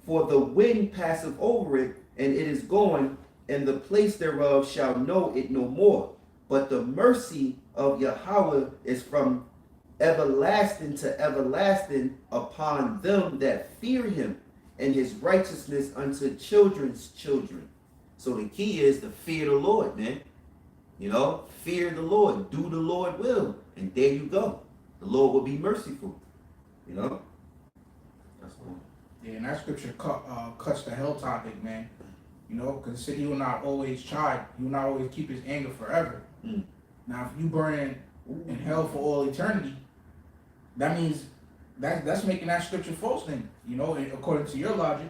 For the wind passeth over it, and it is gone, and the place thereof shall know it no more. But the mercy of Yahawah is from everlasting to everlasting upon them that fear him, and his righteousness unto children's children. So the key is to fear the Lord, man. Fear the Lord, do the Lord will, and there you go. The Lord will be merciful. That's cool. Yeah, and that scripture cuts the hell topic, man. Because it said he will not always chide, he will not always keep his anger forever. Now, if you burn in hell for all eternity, that means that's making that scripture false then, according to your logic,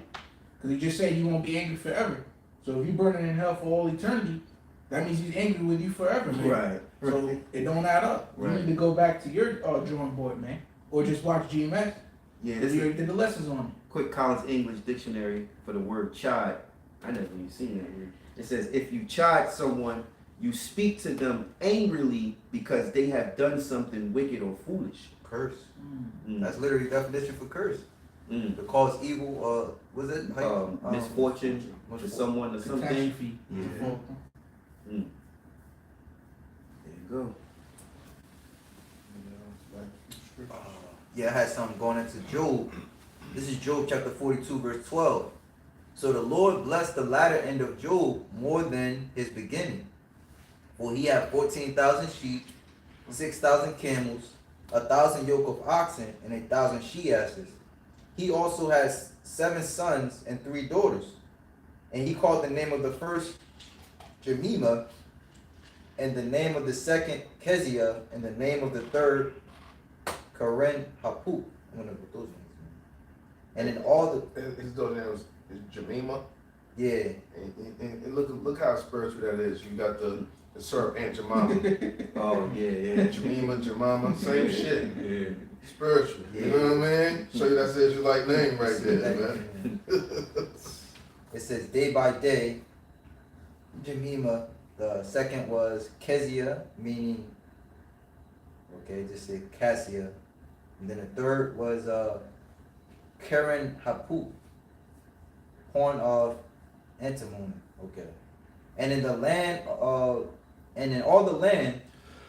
because he just said he won't be angry forever. So if you're burning in hell for all eternity, that means he's angry with you forever, man. Right. So it don't add up. Right. You need to go back to your drawing board, man, or just watch GMS. Yeah, This you did the lessons on it. Quick Collins English Dictionary for the word chide. I never even seen that word. It says, if you chide someone, you speak to them angrily because they have done something wicked or foolish. Curse. Mm. That's literally the definition for curse. Mm. To cause evil, was it? Misfortune to someone or something. Catastrophe. Yeah. Default. There you go. Yeah, I had something going into Job. This is Job chapter 42, verse 12. So the Lord blessed the latter end of Job more than his beginning. For he had 14,000 sheep, 6,000 camels, 1,000 yoke of oxen, and 1,000 she-asses. He also has 7 sons and 3 daughters. And he called the name of the first Jemima, and the name of the second Keziah, and the name of the third Karen Hapuk. I'm gonna put those names. And in all the His daughter name is Jemima. yeah. And look how spiritual that is. You got the syrup Aunt Jemima. Oh yeah. Jemima, same shit. Yeah. Spiritual. You know what I mean? Show you that says you like name right there, man. It says day by day, Jemima. The second was Keziah, meaning, okay, just say Cassia. And then the third was Karen Hapuk, horn of antimony. Okay. And in the land and in all the land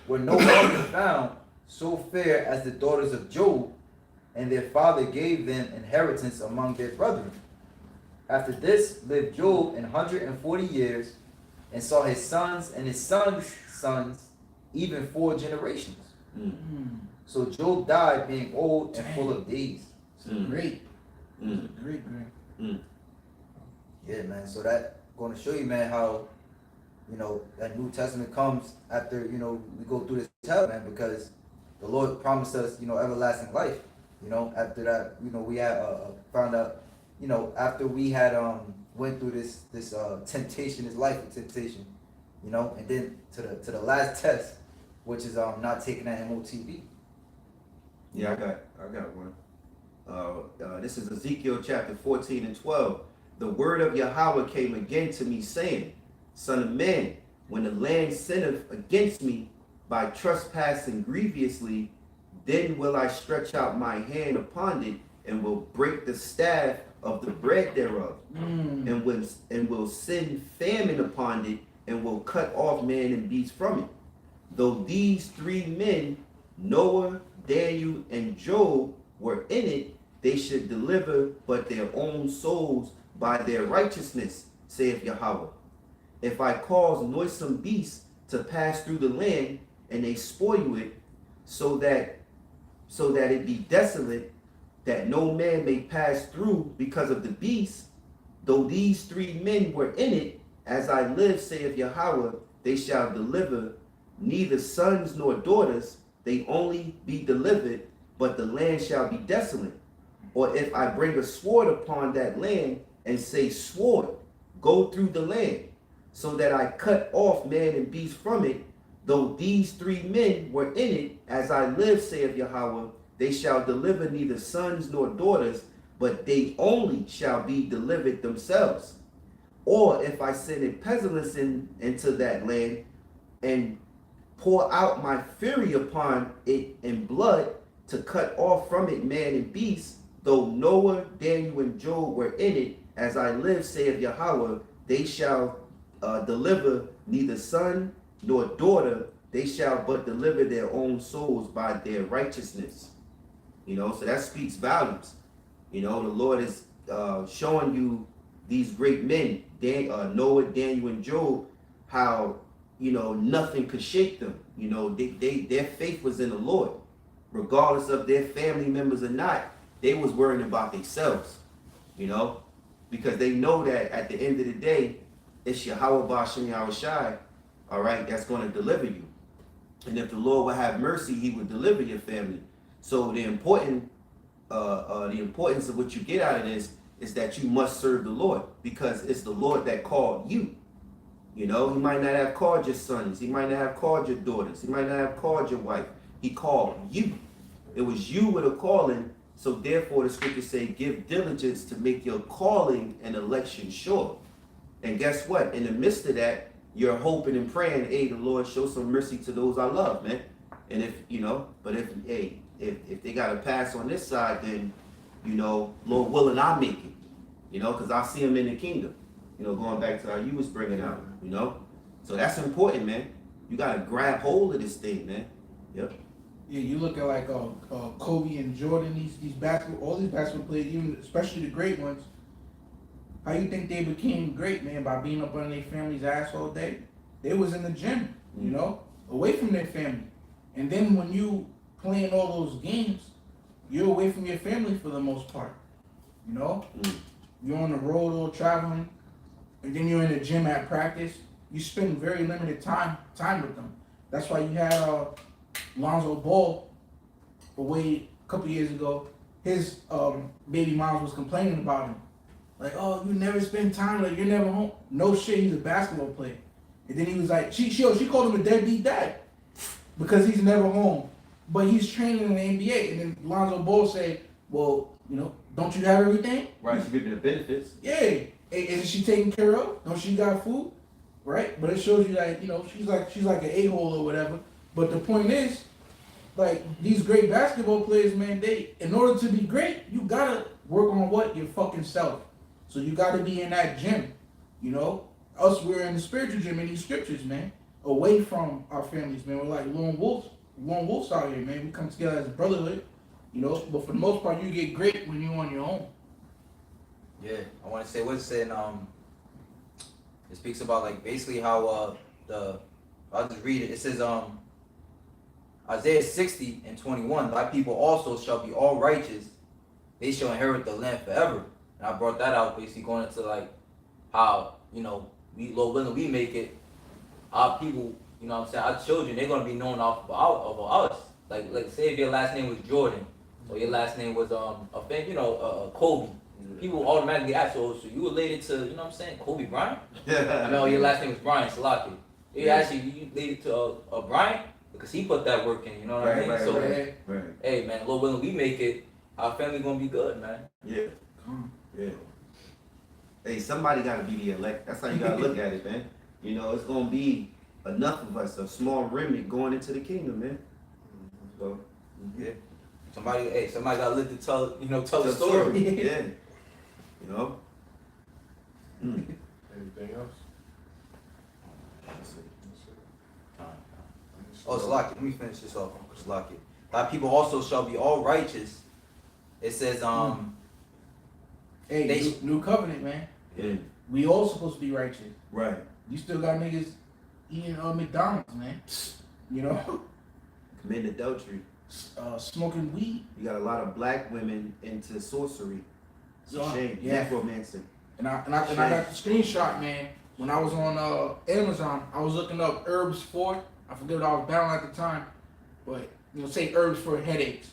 were no longer found so fair as the daughters of Job, and their father gave them inheritance among their brethren. After this lived Job 140 years, and saw his sons and his sons' sons, even 4 generations. So Job died being old and full of days. Great. Mm. Great. Yeah, man. So that going to show you, man, how, you know, that New Testament comes after, you know, we go through this hell, man, because the Lord promised us, you know, everlasting life. You know, after that, you know, we had found out, you know, after we had went through this temptation, this life of temptation, you know, and then to the last test, which is not taking that MOTB. Yeah, I got one. This is Ezekiel chapter 14 and 12. The word of Yahawah came again to me, saying, Son of man, when the land sinneth against me by trespassing grievously, then will I stretch out my hand upon it, and will break the staff of the bread thereof, and will send famine upon it, and will cut off man and beast from it. Though these 3 men, Noah, Daniel, and Job, were in it, they should deliver but their own souls by their righteousness, saith Yahawah. If I cause noisome beasts to pass through the land, and they spoil it, so that it be desolate, that no man may pass through because of the beasts, though these 3 men were in it, as I live, saith Yahawah, they shall deliver neither sons nor daughters, they only be delivered, but the land shall be desolate. Or if I bring a sword upon that land, and say, sword, go through the land, so that I cut off man and beast from it, though these 3 men were in it, as I live, saith Yahawah, they shall deliver neither sons nor daughters, but they only shall be delivered themselves. Or if I send a pestilence into that land, and pour out my fury upon it in blood, to cut off from it man and beast, though Noah, Daniel, and Job were in it, as I live, saith Yahawah, they shall deliver neither son nor daughter, they shall but deliver their own souls by their righteousness. You know, so that speaks volumes. You know, the Lord is showing you these great men, Noah, Daniel, and Job, how, you know, nothing could shake them. You know, their faith was in the Lord. Regardless of their family members or not, they was worrying about themselves, you know, because they know that at the end of the day, it's Yahawah, BaHaSham, Yahawashi, all right, that's going to deliver you. And if the Lord will have mercy, he will deliver your family. So the importance of what you get out of this is that you must serve the Lord, because it's the Lord that called you. You know, he might not have called your sons. He might not have called your daughters. He might not have called your wife. He called you. It was you with a calling. So therefore the scriptures say, give diligence to make your calling and election sure. And guess what? In the midst of that, you're hoping and praying, hey, the Lord, show some mercy to those I love, man. And if, you know, but if they got to pass on this side, then, you know, Lord willing, I'll make it. You know, because I see them in the kingdom. You know, going back to how you was bringing out, you know. So that's important, man. You got to grab hold of this thing, man. Yep. Yeah, you look at like Kobe and Jordan, all these basketball players, even especially the great ones. How you think they became great, man? By being up on their family's ass all day? They was in the gym, you know, away from their family. And then when you playing all those games, you're away from your family for the most part. You know? You're on the road or traveling, and then you're in the gym at practice. You spend very limited time with them. That's why you had Lonzo Ball away a couple years ago. His baby mom was complaining about him. Like, oh, you never spend time, like you're never home. No shit, he's a basketball player. And then he was like, she called him a deadbeat dad because he's never home. But he's training in the NBA. And then Lonzo Ball said, well, you know, don't you have everything? Right, she's giving the benefits. Yeah. Isn't she taken care of? Don't she got food? Right? But it shows you that, you know, she's like an a-hole or whatever. But the point is, like, these great basketball players, man, in order to be great, you gotta work on what? Your fucking self. So you gotta be in that gym, you know? Us, we're in the spiritual gym in these scriptures, man. Away from our families, man. We're like lone wolves out here, man. We come together as a brotherhood, you know? But for the most part, you get great when you're on your own. Yeah, I want to say what's saying. It speaks about like basically how I'll just read it. It says Isaiah 60:21. Thy people also shall be all righteous; they shall inherit the land forever. And I brought that out basically going into like how, you know, we, Lord willing, we make it. Our people, you know what I'm saying, our children, they're gonna be known off of us. Like say if your last name was Jordan or your last name was Kobe. People automatically ask, so you related to, you know what I'm saying, Kobe Bryant? I know your last name was Bryant Salaki. You actually you related to Bryant because he put that work in, you know what I mean? Right. Hey man, Lord willing, we make it, our family gonna be good, man. Yeah. Yeah. Hey, somebody gotta be the elect. That's how you gotta look at it, man. You know, it's gonna be enough of us, a small remnant going into the kingdom, man. So yeah. Somebody gotta live to tell the story. Yeah. You know? Anything else? Oh, Salaki, let me finish this off. Salaki. Thy people also shall be all righteous. It says, Hey, new covenant, man. Yeah. We all supposed to be righteous. Right. You still got niggas eating McDonald's, man. You know? Committing adultery. Smoking weed. You got a lot of black women into sorcery. Shame. Yeah. Necromancy. And I got the screenshot, man. When I was on Amazon, I was looking up herbs for, I forget what I was down at the time, but you know, say herbs for headaches.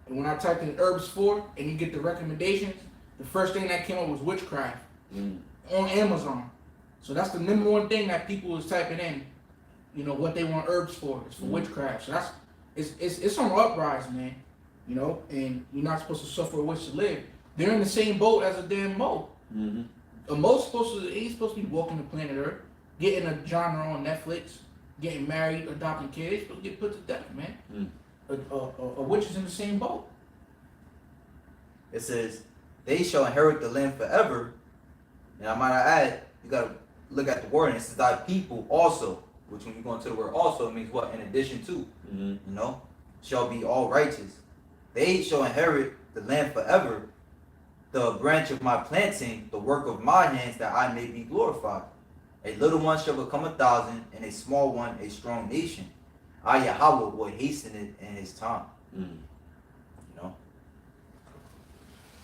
And when I typed in herbs for, and you get the recommendations, the first thing that came up was witchcraft on Amazon. So that's the number one thing that people is typing in. You know what they want herbs for? It's for witchcraft. So that's it's on the uprise, man. You know, and you're not supposed to suffer a witch to live. They're in the same boat as a damn Mo. A Mo's ain't supposed to be walking the planet Earth, getting a genre on Netflix, getting married, adopting kids, supposed to get put to death, man. A witch is in the same boat. It says, they shall inherit the land forever. And I might add, you gotta look at the word, and it says thy people also, which when you go into the word also, it means what? In addition to, you know, shall be all righteous. They shall inherit the land forever, the branch of my planting, the work of my hands, that I may be glorified. A little one shall become 1,000, and a small one a strong nation. I, Yahawah, will hasten it in his time. You know?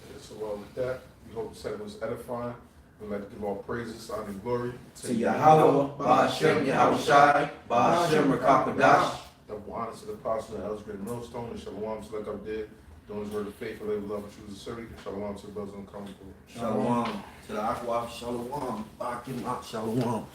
Yeah, so with that, we hope the session was edifying. We'd like to give all praises, honor, and glory To Yahawah, BaHaSham, Yahawashi, BaHaSham, Qadash. Double honor to the apostle and elders, GreatMillStone, and shalom to like I did. Doing his word of faith, for labor, love, and truth, sincerity. Shalom to the brothers on the common. Shalom to the Aqua, Shalom, Bakim, Shalom.